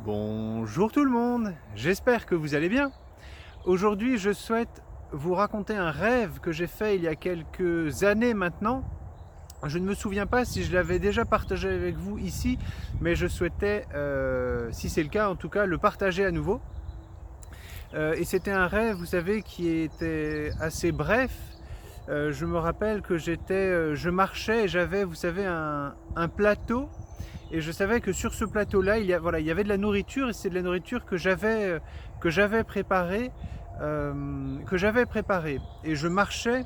Bonjour tout le monde, j'espère que vous allez bien. Aujourd'hui, je souhaite vous raconter un rêve que j'ai fait il y a quelques années maintenant. Je ne me souviens pas si je l'avais déjà partagé avec vous ici, mais je souhaitais, si c'est le cas en tout cas, le partager à nouveau. Et c'était un rêve, vous savez, qui était assez bref. Je me rappelle que je marchais et j'avais, vous savez, un plateau. Et je savais que sur ce plateau-là, il y avait de la nourriture, et c'est de la nourriture que j'avais préparée, Et je marchais,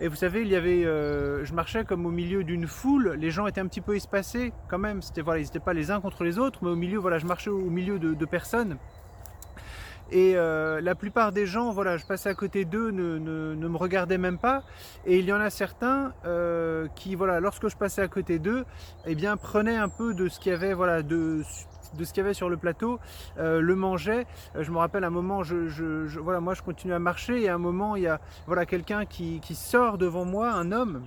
et vous savez, je marchais comme au milieu d'une foule. Les gens étaient un petit peu espacés quand même. Ils n'étaient pas les uns contre les autres, mais au milieu, voilà, je marchais au milieu de personnes. Et la plupart des gens, voilà, je passais à côté d'eux, ne me regardaient même pas. Et il y en a certains qui, voilà, lorsque je passais à côté d'eux, eh bien, prenaient un peu de ce qu'il y avait, voilà, de ce qu'il y avait sur le plateau, le mangeaient. Je me rappelle un moment, voilà, moi je continue à marcher, et à un moment, il y a, voilà, quelqu'un qui sort devant moi, un homme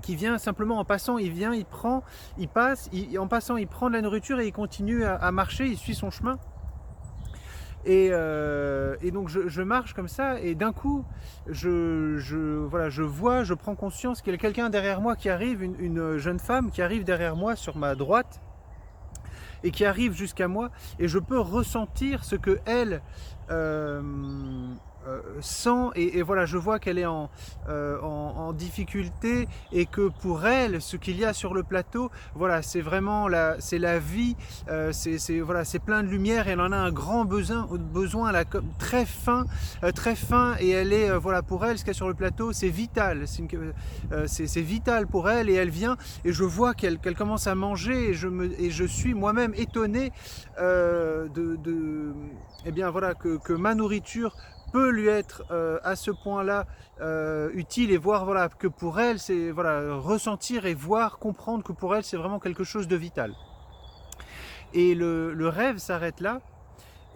qui vient simplement en passant, il prend, il passe, en passant, il prend de la nourriture et il continue à marcher, il suit son chemin. Et donc je marche comme ça, et d'un coup voilà, je prends conscience qu'il y a quelqu'un derrière moi qui arrive, une jeune femme qui arrive derrière moi sur ma droite et qui arrive jusqu'à moi, et je peux ressentir ce que elle sent, et voilà, je vois qu'elle est en difficulté, et que pour elle, ce qu'il y a sur le plateau, voilà, c'est vraiment c'est la vie, voilà, c'est plein de lumière, et elle en a un grand besoin là, très fin, et elle est, voilà, pour elle, ce qu'il y a sur le plateau, c'est vital, c'est vital pour elle, et elle vient, et je vois qu'elle commence à manger, et je suis moi-même étonné eh bien voilà, que ma nourriture peut lui être à ce point-là utile, et voir, voilà, que pour elle, c'est, voilà, ressentir et voir, comprendre que pour elle, c'est vraiment quelque chose de vital. Et le rêve s'arrête là.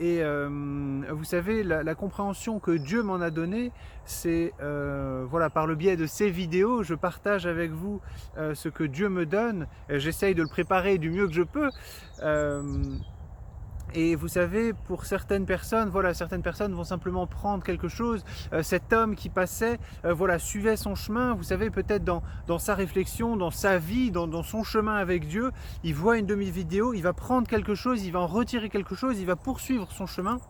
Et vous savez, la compréhension que Dieu m'en a donnée, c'est, voilà, par le biais de ces vidéos, je partage avec vous ce que Dieu me donne. J'essaye de le préparer du mieux que je peux. Et vous savez, pour certaines personnes, voilà, certaines personnes vont simplement prendre quelque chose. Cet homme qui passait, voilà, suivait son chemin. Vous savez, peut-être dans sa réflexion, dans sa vie, dans son chemin avec Dieu, il voit une demi-vidéo, il va prendre quelque chose, il va en retirer quelque chose, il va poursuivre son chemin.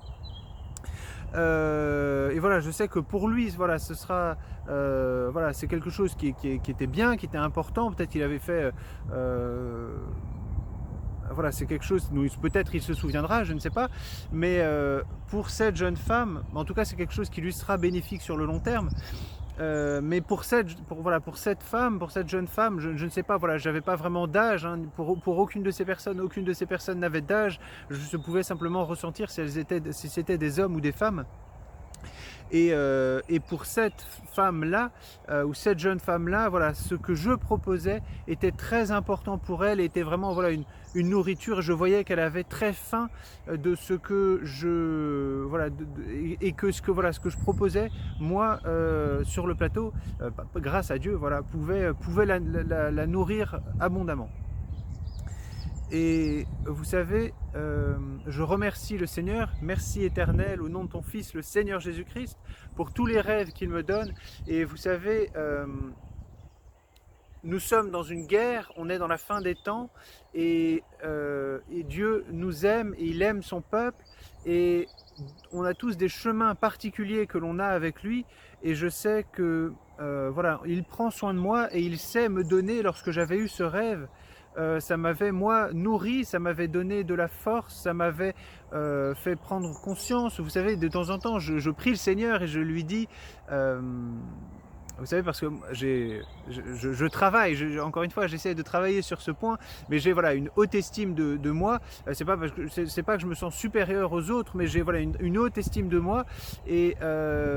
Et voilà, je sais que pour lui, voilà, ce sera, voilà, c'est quelque chose qui était bien, qui était important. Peut-être qu'il avait fait. Voilà, c'est quelque chose, peut-être il se souviendra, je ne sais pas, mais pour cette jeune femme, en tout cas c'est quelque chose qui lui sera bénéfique sur le long terme. Mais pour cette jeune femme, je ne sais pas, voilà, j'avais pas vraiment d'âge, hein, pour aucune de ces personnes n'avait d'âge. Je pouvais simplement ressentir si c'était des hommes ou des femmes. Et pour cette femme-là, ou cette jeune femme-là, voilà, ce que je proposais était très important pour elle, était vraiment, voilà, une nourriture. Je voyais qu'elle avait très faim de ce que voilà, et que ce que je proposais, moi, sur le plateau, grâce à Dieu, voilà, pouvait la nourrir abondamment. Et vous savez, je remercie le Seigneur, merci éternel, au nom de ton Fils, le Seigneur Jésus-Christ, pour tous les rêves qu'il me donne. Et vous savez, nous sommes dans une guerre, on est dans la fin des temps, et Dieu nous aime, et il aime son peuple, et on a tous des chemins particuliers que l'on a avec lui, et je sais que, voilà, il prend soin de moi, et il sait me donner, lorsque j'avais eu ce rêve, ça m'avait, moi, nourri, ça m'avait donné de la force, ça m'avait fait prendre conscience. Vous savez, de temps en temps, je prie le Seigneur et je lui dis, vous savez, parce que je travaille, encore une fois, j'essaie de travailler sur ce point, mais j'ai, voilà, une haute estime de moi. C'est pas que je me sens supérieur aux autres, mais j'ai, voilà, une haute estime de moi. Et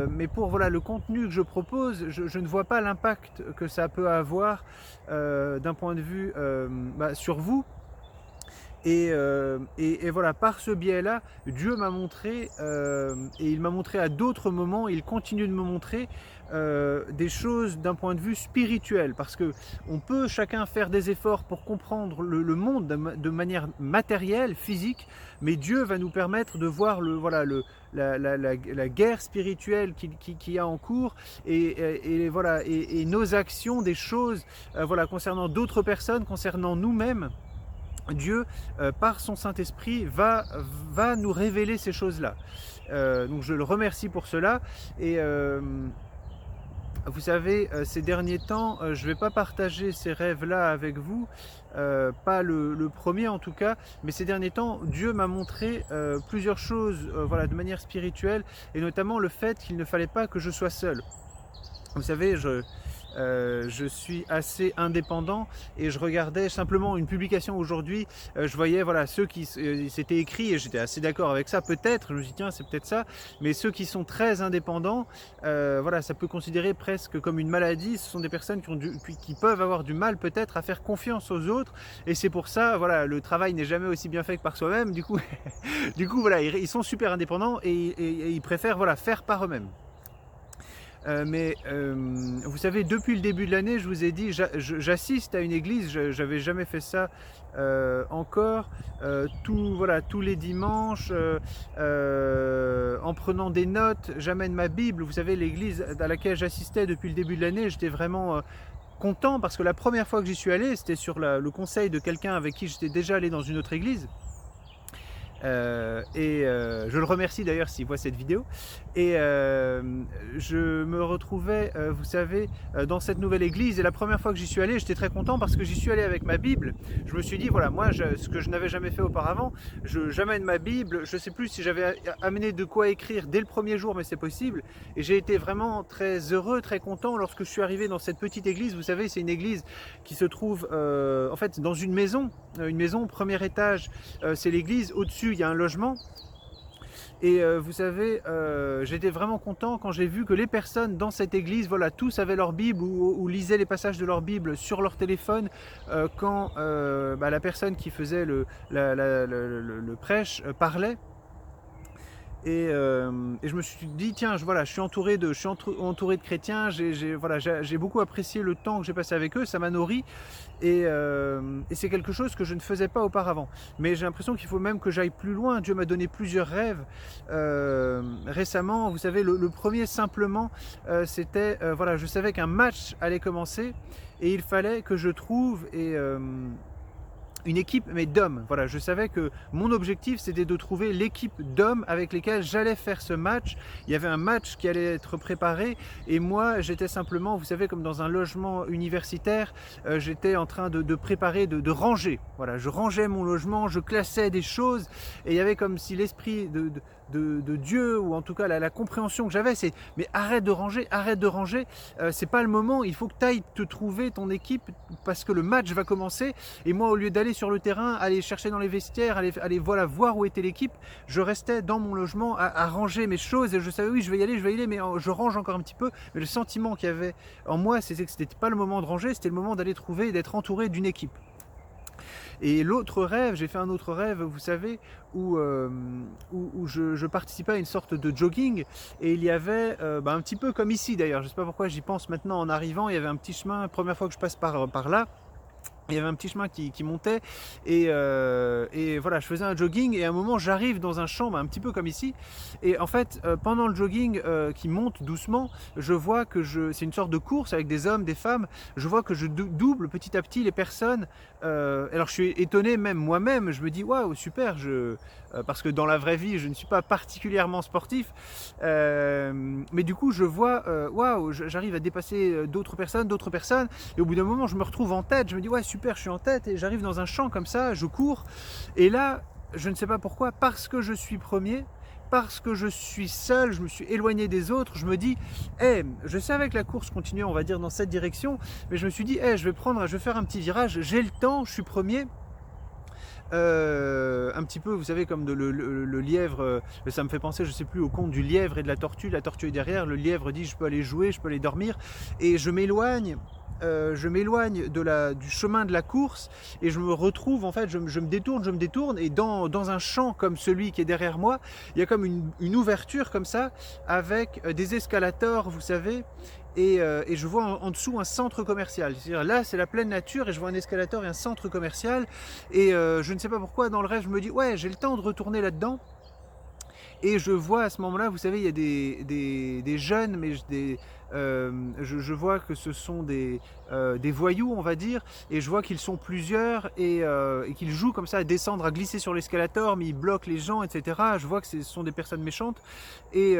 mais pour, voilà, le contenu que je propose, je ne vois pas l'impact que ça peut avoir d'un point de vue sur vous. Et voilà, par ce biais-là, Dieu m'a montré, et il m'a montré à d'autres moments, il continue de me montrer des choses d'un point de vue spirituel, parce que on peut chacun faire des efforts pour comprendre le monde de manière matérielle, physique, mais Dieu va nous permettre de voir voilà, la guerre spirituelle qu'il y a en cours, voilà, et nos actions, des choses voilà, concernant d'autres personnes, concernant nous-mêmes. Dieu, par son Saint-Esprit, va nous révéler ces choses-là. Donc je le remercie pour cela. Et vous savez, ces derniers temps, je ne vais pas partager ces rêves-là avec vous, pas le premier en tout cas, mais ces derniers temps, Dieu m'a montré plusieurs choses voilà, de manière spirituelle, et notamment le fait qu'il ne fallait pas que je sois seul. Vous savez, je suis assez indépendant, et je regardais simplement une publication aujourd'hui, je voyais voilà, ceux qui s'étaient écrits, et j'étais assez d'accord avec ça, peut-être, je me suis dit tiens c'est peut-être ça, mais ceux qui sont très indépendants, voilà, ça peut considérer presque comme une maladie. Ce sont des personnes qui peuvent avoir du mal peut-être à faire confiance aux autres, et c'est pour ça, voilà, le travail n'est jamais aussi bien fait que par soi-même, du coup, voilà, ils sont super indépendants, et ils préfèrent voilà, faire par eux-mêmes. Mais vous savez, depuis le début de l'année, je vous ai dit, j'assiste à une église, j'avais jamais fait ça encore, voilà, tous les dimanches, en prenant des notes, j'amène ma Bible. Vous savez, l'église à laquelle j'assistais depuis le début de l'année, j'étais vraiment content, parce que la première fois que j'y suis allé, c'était sur le conseil de quelqu'un avec qui j'étais déjà allé dans une autre église. Je le remercie d'ailleurs s'il voit cette vidéo. Et je me retrouvais, vous savez, dans cette nouvelle église, et la première fois que j'y suis allé, j'étais très content parce que j'y suis allé avec ma Bible. Je me suis dit, voilà, moi, ce que je n'avais jamais fait auparavant, j'amène ma Bible. Je ne sais plus si j'avais amené de quoi écrire dès le premier jour, mais c'est possible. Et j'ai été vraiment très heureux, très content lorsque je suis arrivé dans cette petite église. Vous savez, c'est une église qui se trouve en fait dans une maison, premier étage, c'est l'église. Au-dessus, il y a un logement. Et vous savez, j'étais vraiment content quand j'ai vu que les personnes dans cette église, voilà, tous avaient leur Bible ou lisaient les passages de leur Bible sur leur téléphone quand la personne qui faisait le prêche parlait. Et je me suis dit tiens, voilà, je suis entouré de chrétiens, j'ai beaucoup apprécié le temps que j'ai passé avec eux, ça m'a nourri, et c'est quelque chose que je ne faisais pas auparavant. Mais j'ai l'impression qu'il faut même que j'aille plus loin. Dieu m'a donné plusieurs rêves récemment. Vous savez, le premier simplement, c'était voilà, je savais qu'un match allait commencer, et il fallait que je trouve une équipe, mais d'hommes. Voilà, je savais que mon objectif, c'était de trouver l'équipe d'hommes avec lesquels j'allais faire ce match. Il y avait un match qui allait être préparé, et moi, j'étais simplement, vous savez, comme dans un logement universitaire, j'étais en train de préparer, de ranger. Voilà, je rangeais mon logement, je classais des choses, et il y avait comme si l'esprit de Dieu, ou en tout cas la compréhension que j'avais, c'est mais arrête de ranger, c'est pas le moment, il faut que tu ailles te trouver ton équipe, parce que le match va commencer. Et moi, au lieu d'aller sur le terrain, aller chercher dans les vestiaires, aller voilà, voir où était l'équipe, je restais dans mon logement à ranger mes choses, et je savais oui, je vais y aller, mais je range encore un petit peu. Mais le sentiment qu'il y avait en moi, c'était que c'était pas le moment de ranger, c'était le moment d'aller trouver, d'être entouré d'une équipe. Et l'autre rêve, j'ai fait un autre rêve, vous savez, où je participais à une sorte de jogging, et il y avait, un petit peu comme ici d'ailleurs, je ne sais pas pourquoi j'y pense maintenant en arrivant, il y avait un petit chemin, première fois que je passe par là, il y avait un petit chemin qui montait, et voilà, je faisais un jogging, et à un moment j'arrive dans un champ, un petit peu comme ici, et en fait pendant le jogging qui monte doucement, je vois que c'est une sorte de course avec des hommes, des femmes, je vois que je double petit à petit les personnes, alors je suis étonné même moi-même, je me dis waouh super, parce que dans la vraie vie je ne suis pas particulièrement sportif, mais du coup je vois waouh, j'arrive à dépasser d'autres personnes, et au bout d'un moment je me retrouve en tête, je me dis ouais super, je suis en tête, et j'arrive dans un champ comme ça, je cours, et là je ne sais pas pourquoi, parce que je suis premier, parce que je suis seul, je me suis éloigné des autres, je me dis je savais que la course continuait, on va dire, dans cette direction, mais je me suis dit je vais faire un petit virage, j'ai le temps, je suis premier. Un petit peu, vous savez, comme le lièvre, ça me fait penser, je sais plus, au conte du lièvre et de la tortue est derrière, le lièvre dit je peux aller jouer, je peux aller dormir, et je m'éloigne, je m'éloigne du chemin de la course et je me retrouve, en fait, je me détourne, et dans un champ comme celui qui est derrière moi, il y a comme une ouverture comme ça, avec des escalators, vous savez, et je vois en dessous un centre commercial. C'est-à-dire là, c'est la pleine nature et je vois un escalator et un centre commercial, et je ne sais pas pourquoi, dans le rêve, je me dis, ouais, j'ai le temps de retourner là-dedans. Et je vois à ce moment-là, vous savez, il y a des jeunes, mais je vois que ce sont des voyous, on va dire, et je vois qu'ils sont plusieurs, et qu'ils jouent comme ça à descendre, à glisser sur l'escalator, mais ils bloquent les gens, etc. Je vois que ce sont des personnes méchantes, et,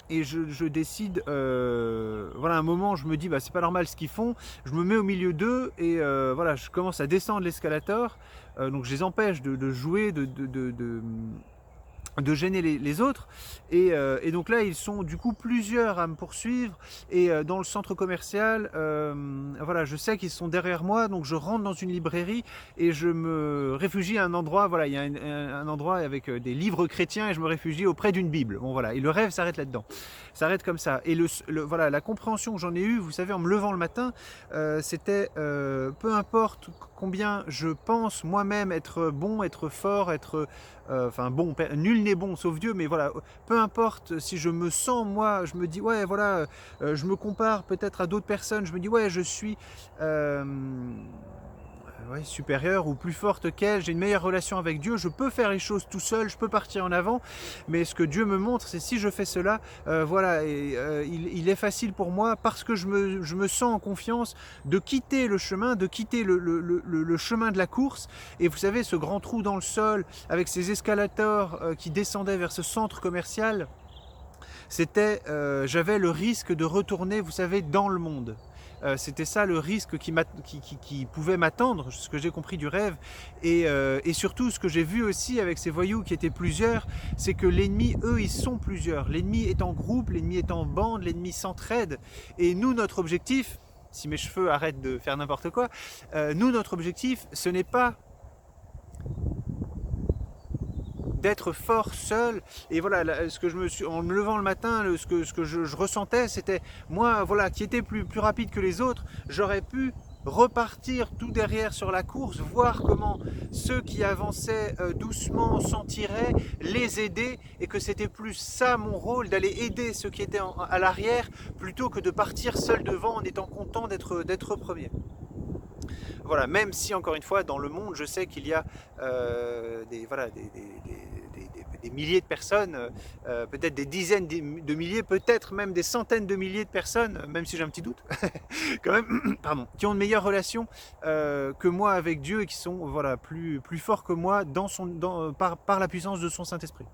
je décide, voilà, un moment, je me dis, bah, c'est pas normal ce qu'ils font, je me mets au milieu d'eux, et voilà, je commence à descendre l'escalator, donc je les empêche de jouer, de gêner les autres, et donc là ils sont du coup plusieurs à me poursuivre, et dans le centre commercial, voilà, je sais qu'ils sont derrière moi, donc je rentre dans une librairie et je me réfugie à un endroit, voilà, il y a un endroit avec des livres chrétiens, et je me réfugie auprès d'une Bible. Bon voilà, et le rêve s'arrête là-dedans, s'arrête comme ça, et voilà, la compréhension que j'en ai eue, vous savez, en me levant le matin, c'était peu importe combien je pense moi-même être bon, être fort, être enfin bon, nul n'est bon sauf Dieu, mais voilà, peu importe si je me sens, moi, je me dis, ouais, voilà, je me compare peut-être à d'autres personnes, je me dis, ouais, je suis ouais, supérieure ou plus forte qu'elle, j'ai une meilleure relation avec Dieu, je peux faire les choses tout seul, je peux partir en avant, mais ce que Dieu me montre, c'est si je fais cela, voilà, et il est facile pour moi, parce que je me sens en confiance, de quitter le chemin, de quitter le chemin de la course. Et vous savez, ce grand trou dans le sol, avec ces escalators qui descendaient vers ce centre commercial, c'était, j'avais le risque de retourner, vous savez, dans le monde. C'était ça le risque qui pouvait m'attendre, ce que j'ai compris du rêve, et surtout ce que j'ai vu aussi avec ces voyous qui étaient plusieurs, c'est que l'ennemi, eux, ils sont plusieurs. L'ennemi est en groupe, l'ennemi est en bande, l'ennemi s'entraide, et nous, notre objectif, si mes cheveux arrêtent de faire n'importe quoi, nous, notre objectif, ce n'est pas d'être fort seul. Et voilà, ce que je me suis, en me levant le matin, ce que je ressentais, c'était moi, voilà, qui était plus rapide que les autres, j'aurais pu repartir tout derrière sur la course, voir comment ceux qui avançaient doucement s'en tiraient, les aider, et que c'était plus ça mon rôle, d'aller aider ceux qui étaient à l'arrière, plutôt que de partir seul devant en étant content d'être premier. Voilà, même si, encore une fois, dans le monde, je sais qu'il y a voilà, des milliers de personnes, peut-être des dizaines de milliers, peut-être même des centaines de milliers de personnes, même si j'ai un petit doute, quand même, pardon, qui ont une meilleure relation que moi avec Dieu, et qui sont, voilà, plus forts que moi par la puissance de son Saint-Esprit.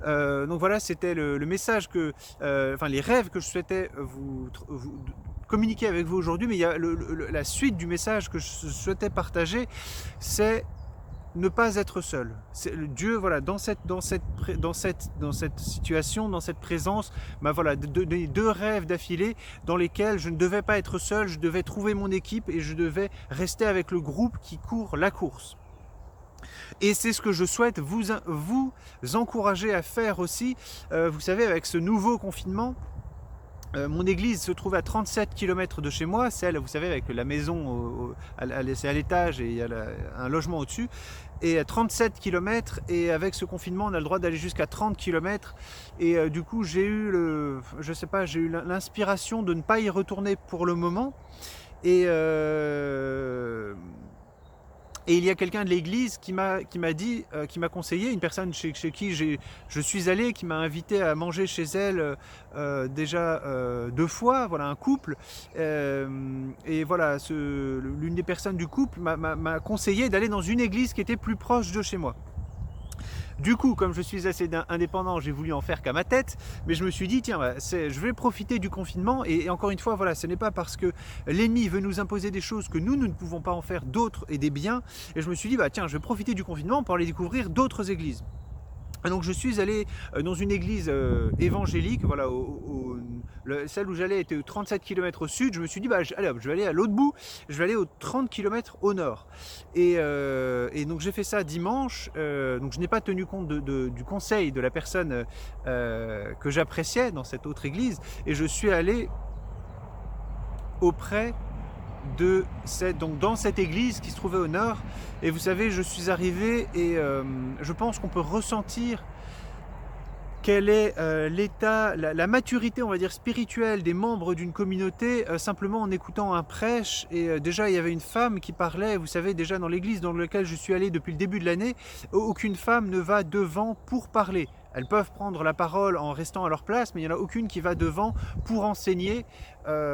Donc voilà, c'était le message enfin les rêves que je souhaitais vous communiquer avec vous aujourd'hui, mais il y a la suite du message que je souhaitais partager, c'est ne pas être seul. Dieu, voilà, dans cette situation, dans cette présence, bah voilà, deux rêves d'affilée dans lesquels je ne devais pas être seul, je devais trouver mon équipe, et je devais rester avec le groupe qui court la course. Et c'est ce que je souhaite vous encourager à faire aussi. Vous savez, avec ce nouveau confinement, mon église se trouve à 37 km de chez moi, celle, vous savez, avec la maison, c'est à l'étage, et il y a un logement au-dessus, et à 37 km, et avec ce confinement, on a le droit d'aller jusqu'à 30 km, et du coup, j'ai eu l'inspiration de ne pas y retourner pour le moment, et il y a quelqu'un de l'église qui m'a dit, qui m'a conseillé, une personne chez qui je suis allé, qui m'a invité à manger chez elle déjà 2 fois, voilà, un couple, et voilà, l'une des personnes du couple m'a conseillé d'aller dans une église qui était plus proche de chez moi. Du coup, comme je suis assez indépendant, j'ai voulu en faire qu'à ma tête, mais je me suis dit, tiens, je vais profiter du confinement, et encore une fois, voilà, ce n'est pas parce que l'ennemi veut nous imposer des choses que nous ne pouvons pas en faire d'autres et des biens, et je me suis dit, tiens, je vais profiter du confinement pour aller découvrir d'autres églises. Et donc je suis allé dans une église évangélique, voilà, celle où j'allais était 37 km au sud. Je me suis dit, allez, je vais aller à l'autre bout, je vais aller aux 30 km au nord. Et donc j'ai fait ça dimanche, donc je n'ai pas tenu compte du conseil de la personne que j'appréciais dans cette autre église, et je suis allé auprès donc dans cette église qui se trouvait au nord. Et vous savez, je suis arrivé et je pense qu'on peut ressentir quel est l'état, la maturité, on va dire, spirituelle des membres d'une communauté simplement en écoutant un prêche. Et déjà, il y avait une femme qui parlait. Vous savez, déjà dans l'église dans laquelle je suis allé depuis le début de l'année, aucune femme ne va devant pour parler. Elles peuvent prendre la parole en restant à leur place, mais il n'y en a aucune qui va devant pour enseigner,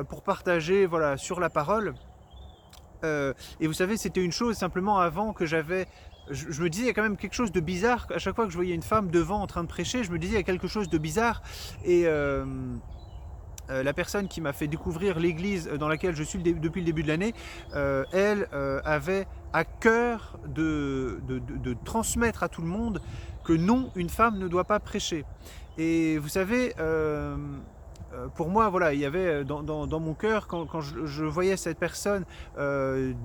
pour partager, voilà, sur la parole. Et vous savez, c'était une chose simplement avant que je me disais, il y a quand même quelque chose de bizarre. À chaque fois que je voyais une femme devant en train de prêcher, je me disais, il y a quelque chose de bizarre. Et la personne qui m'a fait découvrir l'église dans laquelle je suis depuis le début de l'année, elle avait à cœur de transmettre à tout le monde que non, une femme ne doit pas prêcher. Et vous savez, pour moi, voilà, il y avait dans mon cœur, quand je voyais cette personne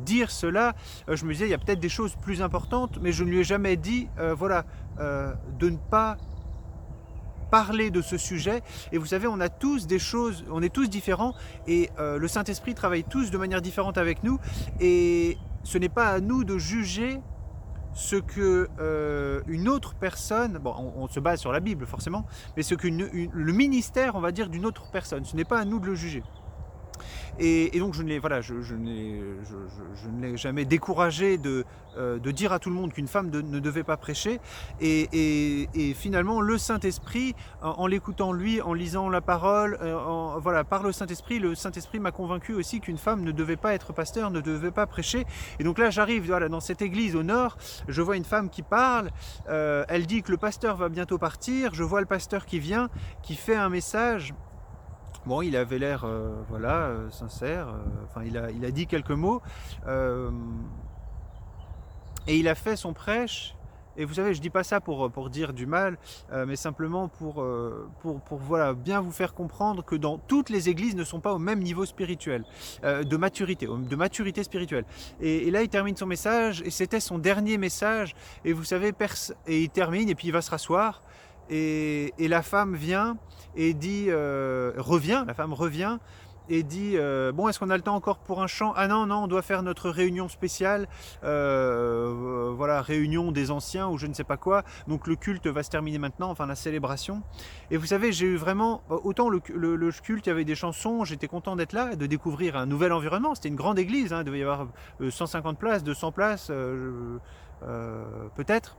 dire cela, je me disais, il y a peut-être des choses plus importantes, mais je ne lui ai jamais dit, voilà, de ne pas parler de ce sujet. Et vous savez, on a tous des choses, on est tous différents, et le Saint-Esprit travaille tous de manière différente avec nous, et ce n'est pas à nous de juger ce que une autre personne, bon, on se base sur la Bible forcément, mais ce que le ministère, on va dire, d'une autre personne, ce n'est pas à nous de le juger. Et donc je ne l'ai jamais découragé de dire à tout le monde qu'une femme ne devait pas prêcher. Et finalement, le Saint-Esprit, en l'écoutant lui, en lisant la parole, voilà, par le Saint-Esprit m'a convaincu aussi qu'une femme ne devait pas être pasteur, ne devait pas prêcher. Et donc là, j'arrive, voilà, dans cette église au nord, je vois une femme qui parle, elle dit que le pasteur va bientôt partir, je vois le pasteur qui vient, qui fait un message. Bon, il avait l'air, voilà, sincère. Enfin, il a dit quelques mots et il a fait son prêche. Et vous savez, je dis pas ça pour dire du mal, mais simplement pour voilà, bien vous faire comprendre que dans toutes les églises ne sont pas au même niveau spirituel, de maturité spirituelle. Et là, il termine son message et c'était son dernier message. Et vous savez, et il termine et puis il va se rasseoir. Et la femme vient et dit, la femme revient et dit, bon, est-ce qu'on a le temps encore pour un chant? Ah non, on doit faire notre réunion spéciale, voilà, réunion des anciens ou je ne sais pas quoi, donc le culte va se terminer maintenant, enfin la célébration. Et vous savez, j'ai eu vraiment, autant le culte, il y avait des chansons, j'étais content d'être là, de découvrir un nouvel environnement, c'était une grande église, hein, il devait y avoir 150 places, 200 places, peut-être.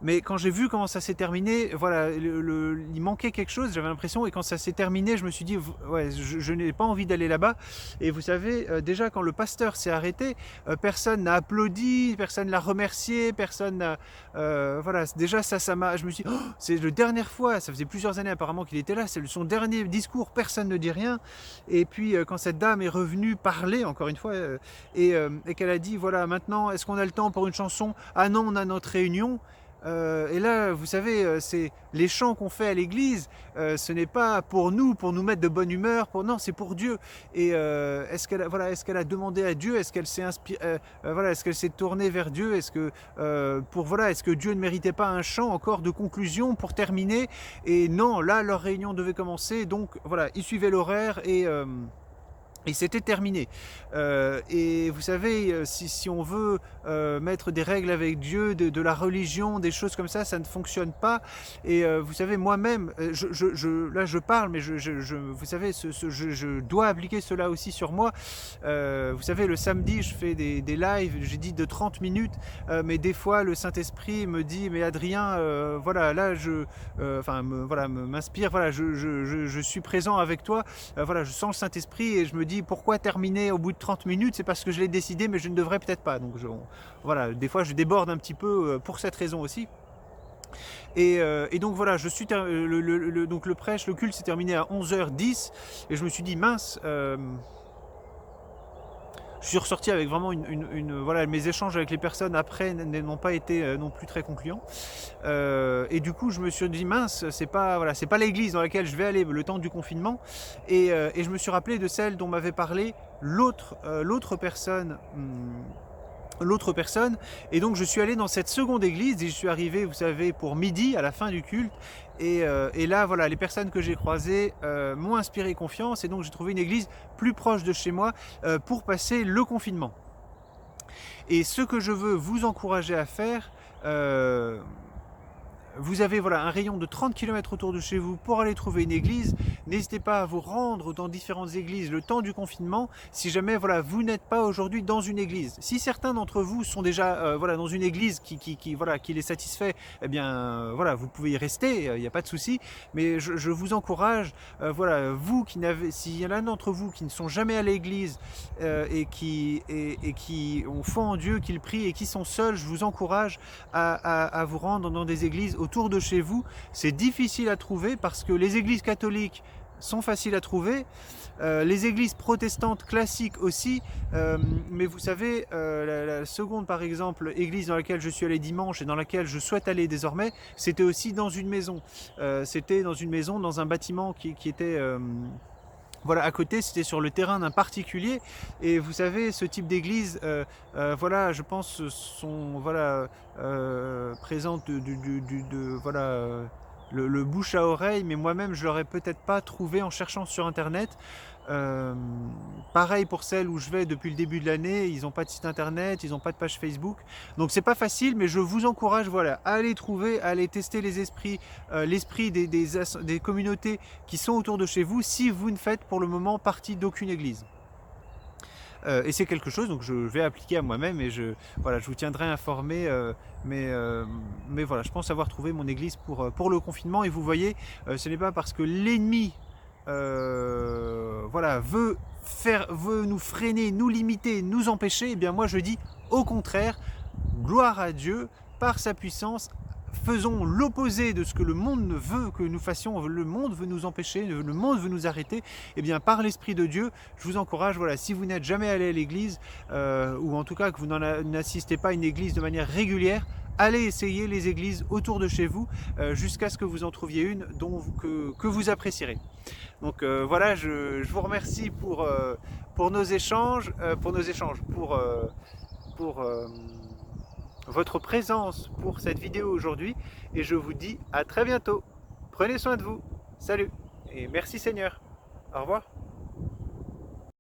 Mais quand j'ai vu comment ça s'est terminé, voilà, il manquait quelque chose, j'avais l'impression, et quand ça s'est terminé, je me suis dit, ouais, je n'ai pas envie d'aller là-bas. Et vous savez, déjà quand le pasteur s'est arrêté, personne n'a applaudi, personne l'a remercié, personne n'a... voilà, déjà ça m'a... Je me suis dit, oh, c'est la dernière fois, ça faisait plusieurs années apparemment qu'il était là, c'est son dernier discours, personne ne dit rien. Et puis quand cette dame est revenue parler, encore une fois, et qu'elle a dit, voilà, maintenant, est-ce qu'on a le temps pour une chanson? Ah non, on a notre réunion. Et là, vous savez, c'est les chants qu'on fait à l'église, ce n'est pas pour nous mettre de bonne humeur, non, c'est pour Dieu. Et est-ce qu'elle a demandé à Dieu, est-ce qu'elle s'est inspirée, voilà, est-ce qu'elle s'est tournée vers Dieu, est-ce que Dieu ne méritait pas un chant encore de conclusion pour terminer? Et non, là, leur réunion devait commencer, donc voilà, ils suivaient l'horaire et c'était terminé. Et vous savez, si on veut mettre des règles avec Dieu, de la religion, des choses comme ça ne fonctionne pas. Et vous savez, moi-même, là je parle, mais vous savez, je dois appliquer cela aussi sur moi. Vous savez, le samedi, je fais des lives, j'ai dit de 30 minutes, mais des fois, le Saint-Esprit me dit, mais Adrien, voilà, là, m'inspire, voilà, je suis présent avec toi, voilà, je sens le Saint-Esprit et je me dis, pourquoi terminer au bout de 30 minutes? C'est parce que je l'ai décidé, mais je ne devrais peut-être pas. Donc voilà, des fois je déborde un petit peu pour cette raison aussi. Et donc voilà, donc le prêche, le culte s'est terminé à 11h10 et je me suis dit mince. Je suis ressorti avec vraiment voilà, mes échanges avec les personnes après n'ont pas été non plus très concluants. Et du coup, je me suis dit mince, c'est pas l'église dans laquelle je vais aller le temps du confinement. Et je me suis rappelé de celle dont m'avait parlé l'autre personne l'autre personne, et donc je suis allé dans cette seconde église et je suis arrivé, vous savez, pour midi à la fin du culte, et là voilà, les personnes que j'ai croisées m'ont inspiré confiance, et donc j'ai trouvé une église plus proche de chez moi pour passer le confinement. Et ce que je veux vous encourager à faire, vous avez voilà, un rayon de 30 km autour de chez vous pour aller trouver une église. N'hésitez pas à vous rendre dans différentes églises le temps du confinement, si jamais voilà, vous n'êtes pas aujourd'hui dans une église. Si certains d'entre vous sont déjà voilà, dans une église voilà, qui les satisfait, eh bien voilà, vous pouvez y rester, il n'y a pas de souci. Mais je vous encourage, voilà, vous qui n'avez, s'il y en a d'entre vous qui ne sont jamais à l'église et qui ont foi en Dieu, qui le prient et qui sont seuls, je vous encourage à vous rendre dans des églises autour de chez vous. C'est difficile à trouver parce que les églises catholiques sont faciles à trouver, les églises protestantes classiques aussi, mais vous savez, la seconde par exemple église dans laquelle je suis allé dimanche et dans laquelle je souhaite aller désormais, c'était aussi dans une maison, c'était dans une maison, dans un bâtiment qui était voilà, à côté, c'était sur le terrain d'un particulier, et vous savez, ce type d'église, voilà, je pense, sont voilà, présentes voilà, le bouche à oreille, mais moi-même, je l'aurais peut-être pas trouvé en cherchant sur Internet. Euh, Pareil pour celles où je vais depuis le début de l'année, ils n'ont pas de site internet, ils n'ont pas de page Facebook, donc c'est pas facile, mais je vous encourage voilà, à aller trouver, à aller tester les esprits, l'esprit des communautés qui sont autour de chez vous, si vous ne faites pour le moment partie d'aucune église. Et c'est quelque chose donc je vais appliquer à moi-même, et voilà, je vous tiendrai informé, mais voilà, je pense avoir trouvé mon église pour le confinement. Et vous voyez, ce n'est pas parce que l'ennemi voilà, veut nous freiner, nous limiter, nous empêcher, et bien moi je dis au contraire, gloire à Dieu, par sa puissance, faisons l'opposé de ce que le monde veut que nous fassions. Le monde veut nous empêcher, le monde veut nous arrêter, et bien par l'Esprit de Dieu, je vous encourage, voilà, si vous n'êtes jamais allé à l'église, ou en tout cas que vous n'assistez pas à une église de manière régulière, allez essayer les églises autour de chez vous, jusqu'à ce que vous en trouviez une que vous apprécierez. Donc voilà, je vous remercie pour nos échanges, pour votre présence pour cette vidéo aujourd'hui, et je vous dis à très bientôt. Prenez soin de vous. Salut et merci Seigneur. Au revoir.